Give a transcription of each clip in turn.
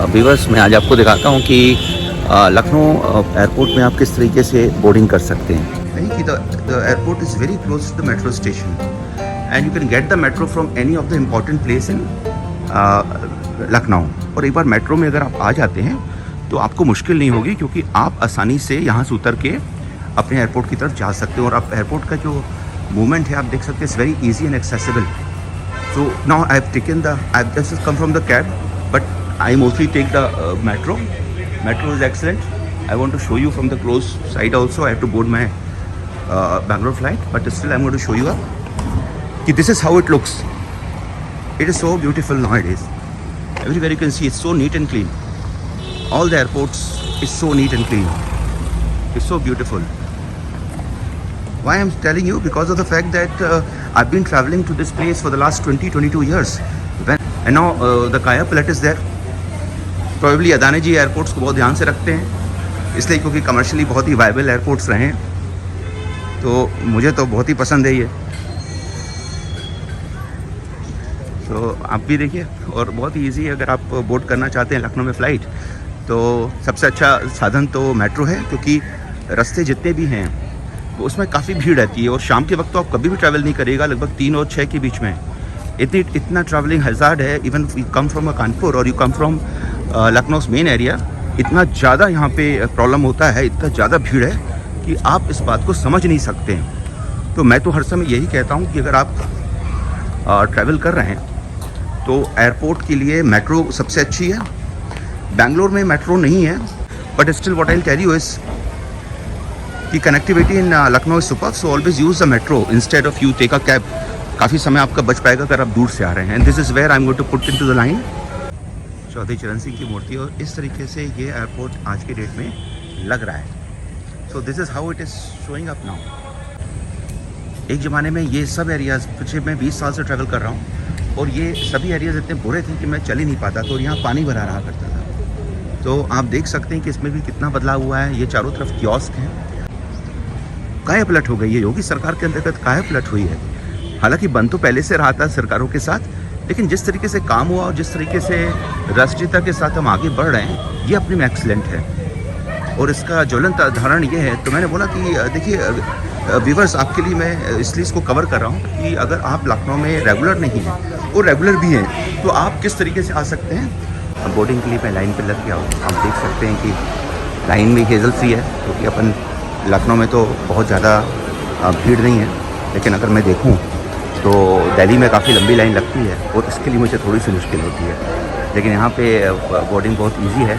Viewers मैं आज आपको दिखाता हूँ कि लखनऊ एयरपोर्ट में आप किस तरीके से बोर्डिंग कर सकते हैं। The airport is very close to the metro station and you can get the metro from any of the important place in Lucknow. और एक बार मेट्रो में अगर आप आ जाते हैं तो आपको मुश्किल नहीं होगी, क्योंकि आप आसानी से यहाँ से उतर के अपने एयरपोर्ट की तरफ जा सकते हो। और आप एयरपोर्ट का जो मूवमेंट है आप देख सकते हैं, it's very easy and accessible. So now I've just come from the cab, but I mostly take the metro. Metro is excellent. I want to show you from the close side also. I have to board my Bangalore flight, but still I'm going to show you that this is how it looks. It is so beautiful nowadays. Everywhere you can see it's so neat and clean. All the airports is so neat and clean. It's so beautiful. Why I'm telling you? Because of the fact that I've been traveling to this place for the last 22 years. And now the Kaya Palette is there. Probably Adani ji airports को बहुत ध्यान से रखते हैं, इसलिए क्योंकि commercially बहुत ही viable airports रहे हैं, तो मुझे तो बहुत ही पसंद है ये। तो आप भी देखिए, और बहुत ही ईजी है। अगर आप बोर्ड करना चाहते हैं लखनऊ में फ़्लाइट, तो सबसे अच्छा साधन तो मेट्रो है, क्योंकि रास्ते जितने भी हैं उसमें काफ़ी भीड़ रहती है। और शाम के वक्त तो आप कभी भी ट्रैवल नहीं करेगा, लगभग 3 और 6 के बीच में इतना ट्रैवलिंग हज़ार्ड है। Even you come from Kanpur और you come from Lucknow main area, इतना ज़्यादा यहाँ पे प्रॉब्लम होता है, इतना ज़्यादा भीड़ है कि आप इस बात को समझ नहीं सकते हैं। तो मैं तो हर समय यही कहता हूँ कि अगर आप ट्रैवल कर रहे हैं तो एयरपोर्ट के लिए मेट्रो सबसे अच्छी है। बेंगलोर में मेट्रो नहीं है, but still what I will tell you is कि connectivity in Lucknow is super. So always use the metro instead of you take a cab. काफ़ी समय आपका बच पाएगा अगर आप दूर से आ रहे हैं। This is where I am going to put into the line Chaudhary Charan Singh की मूर्ति। और इस तरीके से ये एयरपोर्ट आज के डेट में लग रहा है। So this is how it is showing up now. एक ज़माने में ये सब एरियाज़, पिछले मैं 20 साल से ट्रैवल कर रहा हूँ, और ये सभी एरियाज़ इतने बुरे थे कि मैं चल ही नहीं पाता था, और यहाँ पानी भरा रहा करता था। तो आप देख सकते हैं कि इसमें भी कितना बदलाव हुआ है। ये चारों तरफ कियोस्क हैं। काया पलट हो गई है, योगी सरकार के अंतर्गत काया पलट हुई है। हालांकि बंद तो पहले से रहा था सरकारों के साथ, लेकिन जिस तरीके से काम हुआ और जिस तरीके से राष्ट्रीयता के साथ हम आगे बढ़ रहे हैं, ये अपने में एक्सीलेंट है। और इसका ज्वलंत उदाहरण ये है। तो मैंने बोला कि देखिए व्यूअर्स, आपके लिए मैं इसलिए इसको कवर कर रहा हूँ कि अगर आप लखनऊ में रेगुलर नहीं हैं और रेगुलर भी हैं, तो आप किस तरीके से आ सकते हैं। बोर्डिंग के लिए मैं लाइन पर लग गया हूँ। आप देख सकते हैं कि लाइन भी हेजल फ्री है, क्योंकि अपन लखनऊ में तो बहुत ज़्यादा भीड़ नहीं है। लेकिन अगर मैं देखूं तो दिल्ली में काफ़ी लंबी लाइन लगती है, और इसके लिए मुझे थोड़ी सी मुश्किल होती है। लेकिन यहाँ पे बोर्डिंग बहुत इजी है,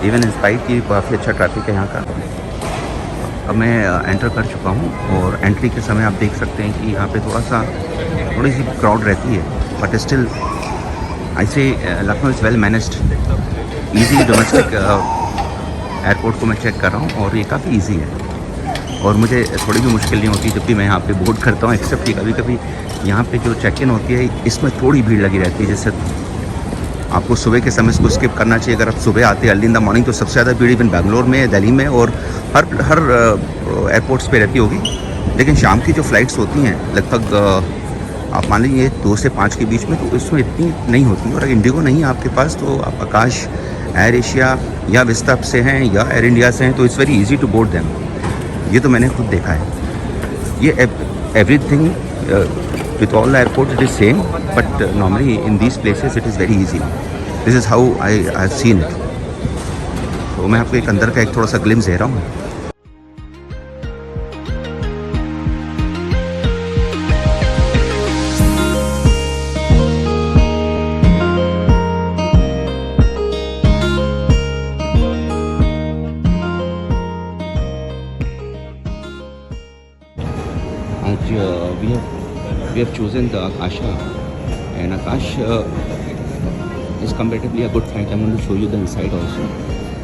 इवन इन स्पाइट की काफ़ी अच्छा ट्रैफिक है यहाँ का। अब मैं एंटर कर चुका हूँ, और एंट्री के समय आप देख सकते हैं कि यहाँ पे थोड़ी सी क्राउड रहती है, बट स्टिल आई से Lucknow is well managed. Easy domestic airport को मैं चेक कर रहा हूँ, और ये काफ़ी इजी है, और मुझे थोड़ी भी मुश्किल नहीं होती जब भी मैं यहाँ पे बोर्ड करता हूँ। एक्सेप्ट कि कभी कभी यहाँ पे जो चेक इन होती है, इसमें थोड़ी भीड़ लगी रहती है। जैसे आपको सुबह के समय इसको स्किप करना चाहिए। अगर आप सुबह आते हैं अर्ली इन द मॉर्निंग, तो सबसे ज़्यादा भीड़ इवन बेंगलोर में, दिल्ली में, और हर एयरपोर्ट्स पे रहती होगी। लेकिन शाम की जो फ़्लाइट्स होती हैं, लगभग आप मान लीजिए 2 से 5 के बीच में, तो इसमें इतनी नहीं होती। और अगर इंडिगो नहीं है आपके पास, तो आप आकाश, एयर एशिया या विस्ता से हैं या एयर इंडिया से हैं, तो it's very easy to board them. ये तो मैंने खुद देखा है। ये everything with all the airport it is same, but normally in these places it is very easy. This is how I have seen it. तो मैं आपको एक अंदर का एक थोड़ा सा ग्लिम्स दे रहा हूँ। We have chosen the Akasha, and Akash is comparatively a good flight. I'm going to show you the inside also.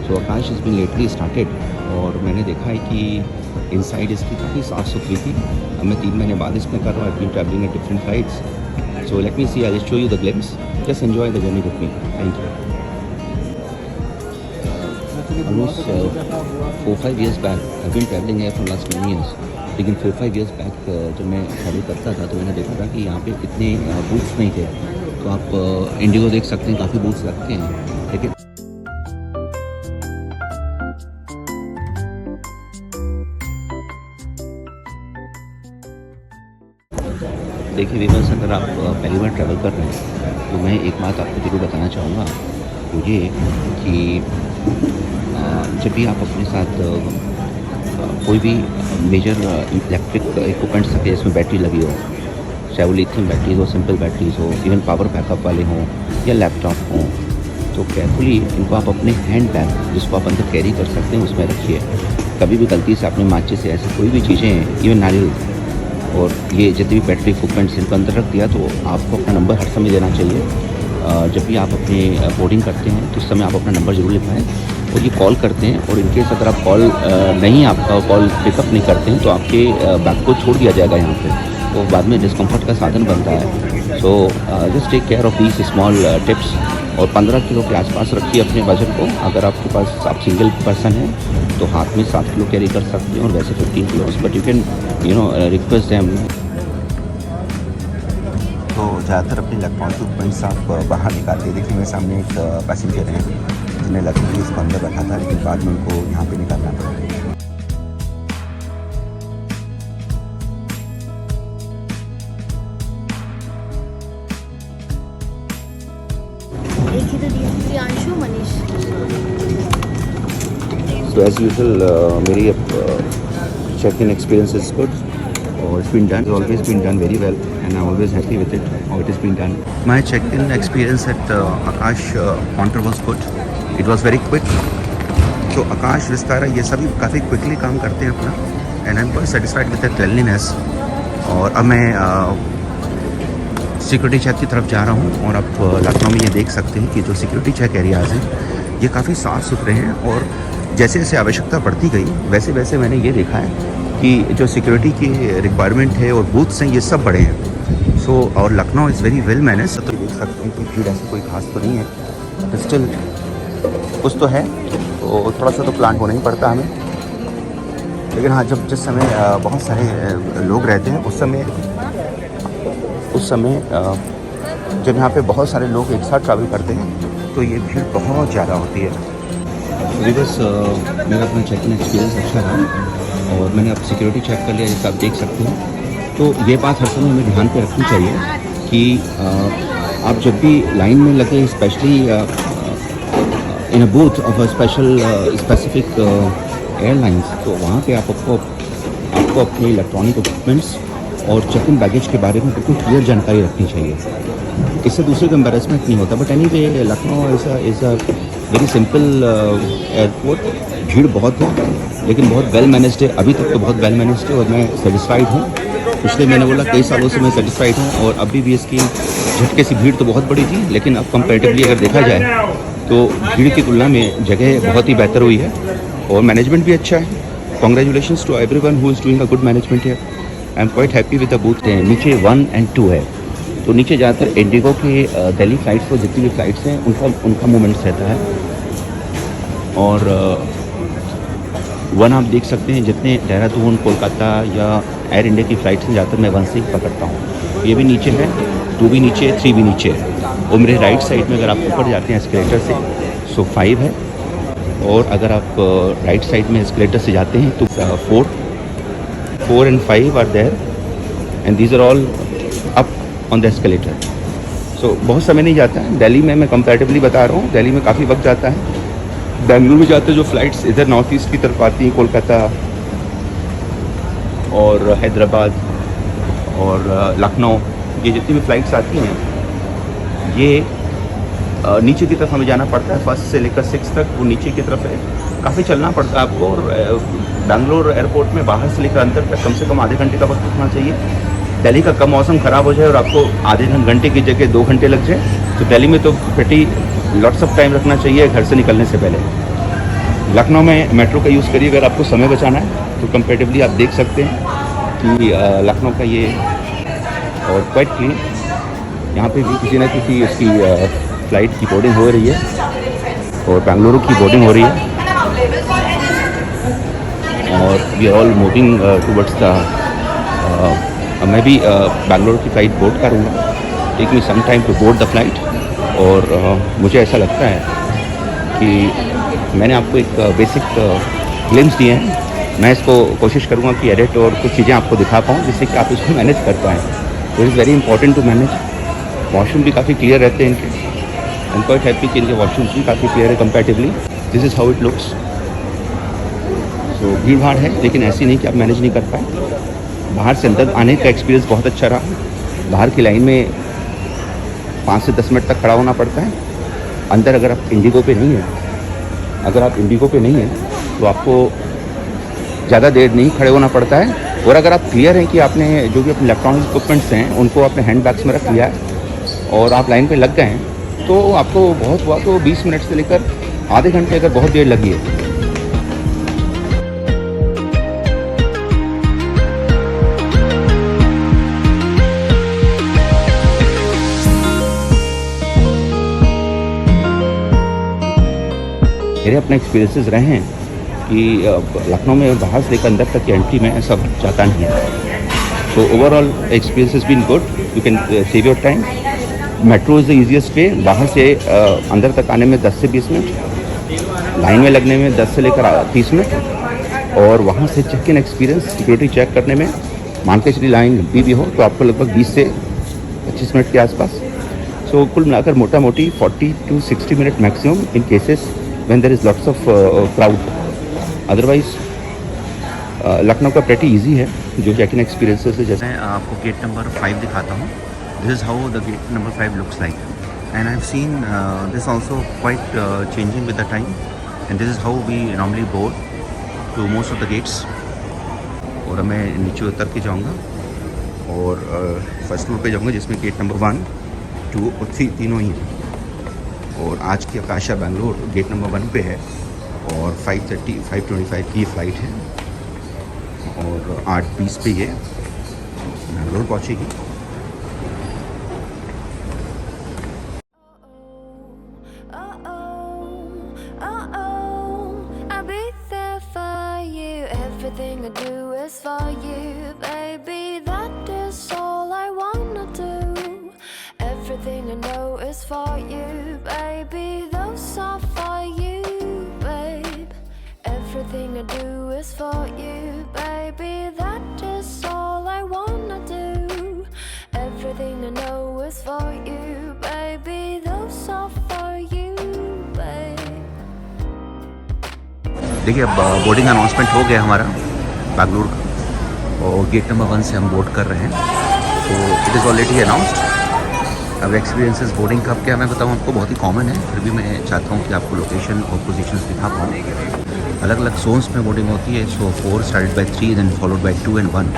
So Akash has been lately started, और मैंने देखा है कि इनसाइड इसकी काफ़ी साफ़ सुथरी थी। अब मैं 3 महीने बाद इसमें कर रहा हूँ। I've been traveling at different flights. So let me see. I'll show you the glimpse. Just enjoy the journey with me. Thank you. Almost 4-5 years back, I've been traveling here for last many years. लेकिन 4-5 years back जब मैं travel करता था, तो मैंने देखा था कि यहाँ पे इतने बूथ्स नहीं थे। तो आप इंडिगो देख सकते हैं, काफ़ी बूथ्स लगते हैं, लेकिन देखिए वीवर्स, अगर आप पहली बार ट्रैवल कर रहे हैं तो मैं एक बात आपको ज़रूर बताना चाहूँगा, वो ये कि जब भी आप अपने साथ कोई भी मेजर इलेक्ट्रिक इक्विपमेंट्स रखें जिसमें बैटरी लगी हो, चाहे वो लिथियम बैटरीज हो, सिंपल बैटरीज हो, इवन पावर बैकअप वाले हों या लैपटॉप हों, तो केयरफुली इनको आप अपने हैंड बैग जिसको आप अंदर कैरी कर सकते हैं उसमें रखिए। कभी भी गलती से आपने माचिस से ऐसे कोई भी चीज़ें, इवन नारियल और ये जितनी भी बैटरी इक्विपमेंट्स इनको अंदर रख दिया तो आपको अपना नंबर हर समय देना चाहिए। जब भी आप अपनी बोर्डिंग करते हैं तो उस समय आप अपना नंबर ज़रूर लिखवाएं और ये कॉल करते हैं, और इनकेस अगर आप आपका कॉल पिकअप नहीं करते हैं तो आपके बैग को छोड़ दिया जाएगा यहाँ पे, तो बाद में डिस्कम्फर्ट का साधन बनता है। So just take care of these small tips. और 15 किलो के आसपास रखिए अपने वजन को। अगर आपके पास आप सिंगल पर्सन हैं तो हाथ में 7 किलो कैरी कर सकते हैं, और वैसे 15 kilo, but you can request them. तो ज़्यादातर अपने इलेक्ट्रॉनिक इक्विपमेंट्स आप बाहर निकालते हैं। देखिए मेरे सामने एक पैसेंजर हैं जिन्हें लगता है इसको अंदर रखा था, लेकिन बाद में उनको यहाँ पे निकालना पड़ा। एक ही तो दिया, Priyanshu Manish. So as usual, मेरी check in experience is good, or it's been done. It's always been done very well, and I'm always happy with it. How it has been done. My check-in experience at Akash counter was good. It was very quick. So Akash, Vistara, ये सभी काफ़ी quickly काम करते हैं अपना, and I'm quite satisfied with the cleanliness. और अब मैं सिक्योरिटी चेक की तरफ जा रहा हूँ, और आप लखनऊ में ये देख सकते हैं कि जो सिक्योरिटी चेक एरियाज़ हैं ये काफ़ी साफ़ सुथरे हैं, और जैसे जैसे आवश्यकता बढ़ती गई वैसे वैसे मैंने ये देखा है कि जो सिक्योरिटी की रिक्वायरमेंट है और बूथ्स हैं ये सब बड़े हैं। सो और Lucknow is very well manage. तो देख सकते हैं कि भीड़ ऐसी कोई खास तो नहीं है, स्टिल कुछ तो है, तो थोड़ा सा तो प्लान होना ही पड़ता हमें। लेकिन हाँ, जिस समय बहुत सारे लोग रहते हैं उस समय जब यहाँ पे बहुत सारे लोग एक साथ ट्रैवल करते हैं तो ये भीड़ बहुत ज़्यादा होती है। बस मेरा अपना चेक इन एक्सपीरियंस अच्छा रहा, और मैंने अब सिक्योरिटी चेक कर लिया जैसे आप देख सकते हैं। तो ये बात हर समय हमें ध्यान पे रखनी चाहिए कि आप जब भी लाइन में लगे, specially in a booth of a specific airlines, तो वहाँ पे आपको अपने इलेक्ट्रॉनिक इक्विपमेंट्स और चेक इन बैगेज के बारे में बिल्कुल क्लियर जानकारी रखनी चाहिए। इससे दूसरे का एम्बेरसमेंट नहीं होता। But anyway, Lucknow is a very simple airport. भीड़ बहुत है लेकिन बहुत वेल मैनेज्ड है, अभी तक तो बहुत वेल मैनेज्ड है, और मैं सेटिस्फाइड हूँ। पिछले मैंने बोला कई सालों से मैं सेटिस्फाइड हूँ, और अभी भी इसकी झटके से भीड़ तो बहुत बड़ी थी, लेकिन अब कंपैरेटिवली अगर देखा जाए तो भीड़ की तुलना में जगह बहुत ही बेहतर हुई है, और मैनेजमेंट भी अच्छा है। Congratulations to everyone who is doing a good management here. I am quite happy with the booth. नीचे 1 और 2 है, तो नीचे ज़्यादातर इंडिगो के दिल्ली फ़्लाइट्स को जितनी भी फ़्लाइट्स हैं उनका मूवमेंट्स रहता है, और 1 आप देख सकते हैं जितने देहरादून, कोलकाता या एयर इंडिया की फ़्लाइट्स हैं ज़्यादातर मैं 1 से ही पकड़ता हूँ। ये भी नीचे है, 2 भी नीचे है, 3 भी नीचे है, और मेरे राइट साइड में अगर आप ऊपर जाते हैं एस्केलेटर से सो 5 है, और अगर आप राइट साइड में एस्केलेटर से जाते हैं तो 4 and 5 are there, and these are all up on the escalator. So बहुत समय नहीं जाता है। दिल्ली में मैं कंपैरेटिवली बता रहा हूँ, दिल्ली में काफ़ी वक्त जाता है। बेंगलुरु में जाते जो फ़्लाइट्स इधर नॉर्थ ईस्ट की तरफ आती हैं, कोलकाता और हैदराबाद और लखनऊ, ये जितनी भी फ़्लाइट्स आती हैं ये नीचे की तरफ हमें जाना पड़ता है। 1 से लेकर 6 तक वो नीचे की तरफ है, काफ़ी चलना पड़ता है आपको। और बेंगलोर एयरपोर्ट में बाहर से लेकर अंदर तक कम से कम आधे घंटे का वक्त रुकना चाहिए। दिल्ली का कम मौसम ख़राब हो जाए और आपको आधे घंटे की जगह 2 घंटे लग जाए तो दिल्ली में तो pretty लॉट्स ऑफ टाइम रखना चाहिए घर से निकलने से पहले। लखनऊ में मेट्रो का यूज़ करिए अगर आपको समय बचाना है, तो कंपेरेटिवली आप देख सकते हैं कि लखनऊ का ये और क्वाइट क्लीन। यहाँ पे भी किसी न किसी उसकी फ़्लाइट की बोर्डिंग हो रही है, और बेंगलुरु की बोर्डिंग हो रही है, और we are all moving towards the मैं भी बेंगलुरु की फ़्लाइट बोर्ड करूँगा। Take me some time to board the flight. और मुझे ऐसा लगता है कि मैंने आपको एक बेसिक ग्लिम्स दिए हैं। मैं इसको कोशिश करूँगा कि एडिट और कुछ चीज़ें आपको दिखा पाऊँ जिससे कि आप इसको मैनेज कर पाएँ। तो is very important to manage. Washroom भी काफ़ी क्लियर रहते हैं इनके। आई एम क्वाइट हैप्पी कि इनके वॉशरूम्स भी काफ़ी क्लियर है comparatively. This is how it looks. तो भीड़ भाड़ है लेकिन ऐसी नहीं कि आप मैनेज नहीं कर पाए। बाहर से अंदर आने का एक्सपीरियंस बहुत अच्छा रहा। बाहर की लाइन में 5 से 10 मिनट तक खड़ा होना पड़ता है। अंदर अगर आप इंडिगो पे नहीं हैं तो आपको ज़्यादा देर नहीं खड़े होना पड़ता है। और अगर आप क्लियर हैं कि आपने जो भी अपने इलेक्ट्रॉनिक इक्विपमेंट्स हैं उनको अपने हैंड बैग्स में रख लिया है और आप लाइन पे लग गए हैं तो आपको बहुत हुआ तो 20 मिनट से लेकर आधे घंटे अगर बहुत देर लगी है मेरे अपने एक्सपीरियंसेस रहे हैं कि लखनऊ में बाहर से लेकर अंदर तक की एंट्री में ऐसा जाता नहीं है। तो overall experience has been good. You can save your time. Metro is the easiest way. बाहर से अंदर तक आने में 10 से 20 मिनट, लाइन में लगने में 10 से लेकर 30 मिनट, और वहाँ से check in experience security check करने में मान के चलिए लाइन लंबी भी हो तो आपको लगभग 20 से 25 मिनट के आसपास। सो कुल मिलाकर मोटा मोटी 40 to 60 minute maximum in cases when there is lots of crowd. Otherwise Lucknow का pretty easy है जो चेक इन एक्सपीरियंसेस है। जैसे मैं आपको गेट नंबर 5 दिखाता हूँ। This is how the gate number 5 looks like and I have seen this also quite changing with the time and this is how we normally board to most of the gates. और मैं नीचे उतर के जाऊँगा और first floor पे जाऊँगा जिसमें गेट नंबर 1, 2 और 3 तीनों ही हैं। और आज की आकाशा बेंगलोर गेट नंबर 1 पे है और 5:25 की फ़्लाइट है और 8:20 पे ये बेंगलोर पहुँचेगी। Everything I know is for you, baby. Those are for you, babe. Everything I do is for you, baby. That is all I wanna do. Everything I know is for you, baby. Those are for you, babe. देखिए अब boarding announcement हो गया हमारा बेंगलुरु का और gate number 1 से हम board कर रहे हैं। तो इट इज़ ऑलरेडी अनाउंस्ड। अब एक्सपीरियंसेस बोर्डिंग का अब क्या मैं बताऊँ आपको, बहुत ही कॉमन है, फिर भी मैं चाहता हूँ कि आपको लोकेशन और पोजीशंस दिखा पाऊँ। अलग अलग जोन्स में बोर्डिंग होती है। So 4 started by 3 then followed by 2 and 1।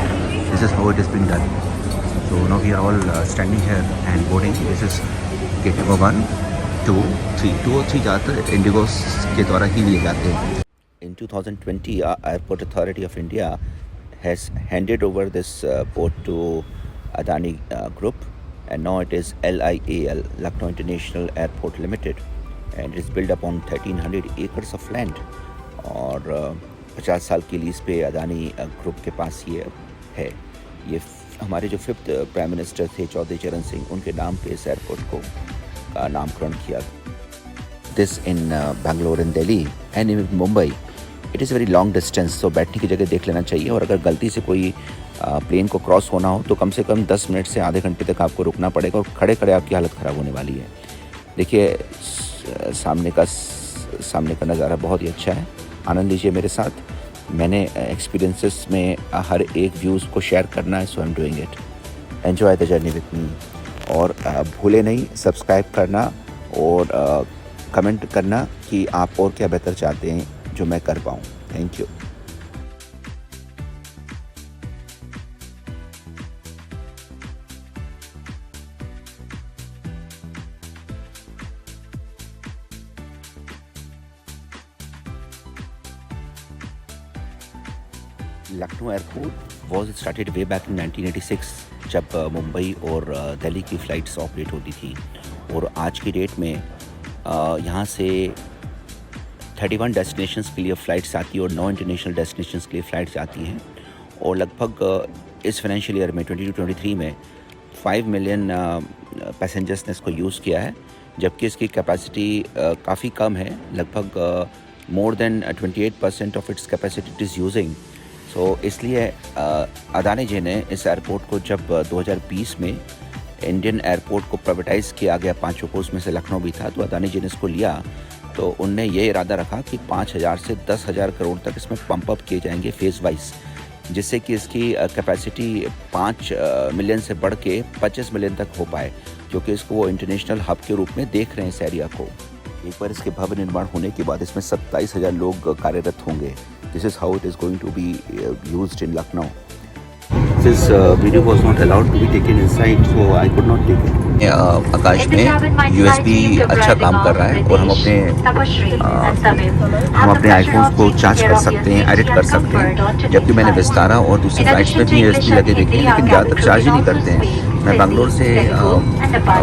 This is how it is been done. So now we are all standing here and boarding. This is gate number 1, 2, 3। 2 और 3 ज़्यादातर इंडिगोस के द्वारा ही लिए जाते हैं। In 2020, Airport Authority of India has handed over this port to Adani Group, and now it is LIAL, Lucknow International Airport Limited, and it is built upon 1300 acres of land. और 50 साल की lease पे Adani group के पास ये है। ये हमारे जो 5th प्राइम मिनिस्टर थे चौधरी चरण सिंह, उनके नाम पे इस एयरपोर्ट को नामकरण किया। This in Bangalore and Delhi and in Mumbai it is very long distance. तो बैठने की जगह देख लेना चाहिए और अगर गलती से कोई प्लेन को क्रॉस होना हो तो कम से कम 10 मिनट से आधे घंटे तक आपको रुकना पड़ेगा और खड़े खड़े आपकी हालत ख़राब होने वाली है। देखिए सामने का नज़ारा बहुत ही अच्छा है। आनंद लीजिए मेरे साथ। मैंने एक्सपीरियंसेस में हर एक व्यूज़ को शेयर करना है, so I am doing it. Enjoy the journey with me. और भूले नहीं सब्सक्राइब करना और कमेंट करना कि आप और क्या बेहतर चाहते हैं जो मैं कर पाऊँ। Thank you. Lucknow airport was started way back in 1986 जब मुंबई और दिल्ली की फ़्लाइट्स ऑपरेट होती थी। और आज की डेट में यहाँ से 31 डेस्टिनेशंस के लिए फ़्लाइट्स आती है और 9 इंटरनेशनल डेस्टिनेशंस के लिए फ़्लाइट्स आती हैं। और लगभग इस फाइनेंशियल ईयर में 22-23 में 5 मिलियन पैसेंजर्स ने इसको यूज़ किया है, जबकि इसकी कैपेसिटी काफ़ी कम है। लगभग more than 28% of its capacity it is using. So इसलिए अदानी जी ने इस एयरपोर्ट को जब 2020 में इंडियन एयरपोर्ट को प्राइवेटाइज़ किया गया, 5 को उसमें से लखनऊ भी था, तो अदानी जी ने इसको लिया तो उनने ये इरादा रखा कि 5,000 से 10,000 करोड़ तक इसमें पंप अप किए जाएंगे फेज़ वाइज, जिससे कि इसकी कैपेसिटी 5 मिलियन से बढ़ के 25 मिलियन तक हो पाए, क्योंकि इसको वो इंटरनेशनल हब के रूप में देख रहे हैं इस एरिया को। एक बार इसके भव्य निर्माण होने के बाद इसमें 27,000 लोग कार्यरत होंगे। This is how it is going to be used in Lucknow. This video was not allowed to be taken inside, so I could not take it. आकाश में USB अच्छा काम कर रहा है और हम अपने आईफोन्स को चार्ज कर सकते हैं, एडिट कर सकते हैं, जबकि मैंने विस्तारा और दूसरी फ्लाइट्स में भी USB लगे देखे हैं, लेकिन ज़्यादातर चार्ज ही नहीं करते हैं। मैं बैंगलोर से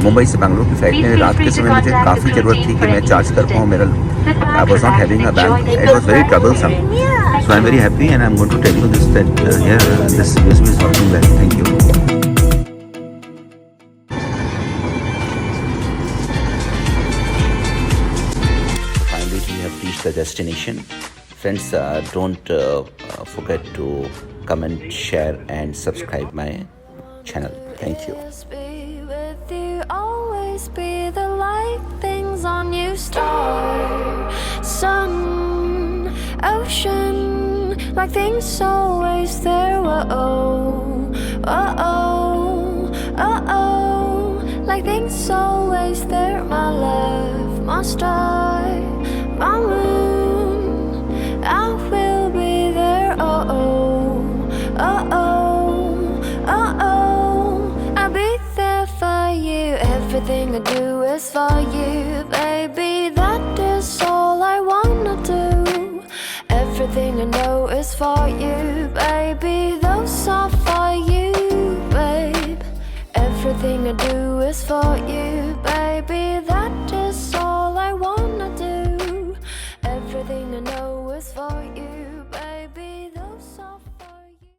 मुंबई से बैंगलोर की फ्लाइट में रात के समय मुझे काफ़ी ज़रूरत थी कि मैं चार्ज कर पाऊँ। मेरा I was not having a bank. It was very troublesome. So I'm very happy, and I'm going to tell you this that this USB is working well. Thank you. Finally, we have reached the destination. Friends, don't forget to comment, share, and subscribe my channel. Thank you. Be with you, always be the light, things on you, star, sun, ocean, like things always there. Whoa, like things always there. My love, my star, my moon, I will be there. I'll be there for you. Everything I do is for you, baby. That is all I wanna do. Everything I know is for you, baby. Those are for you, babe. Everything I do is for you.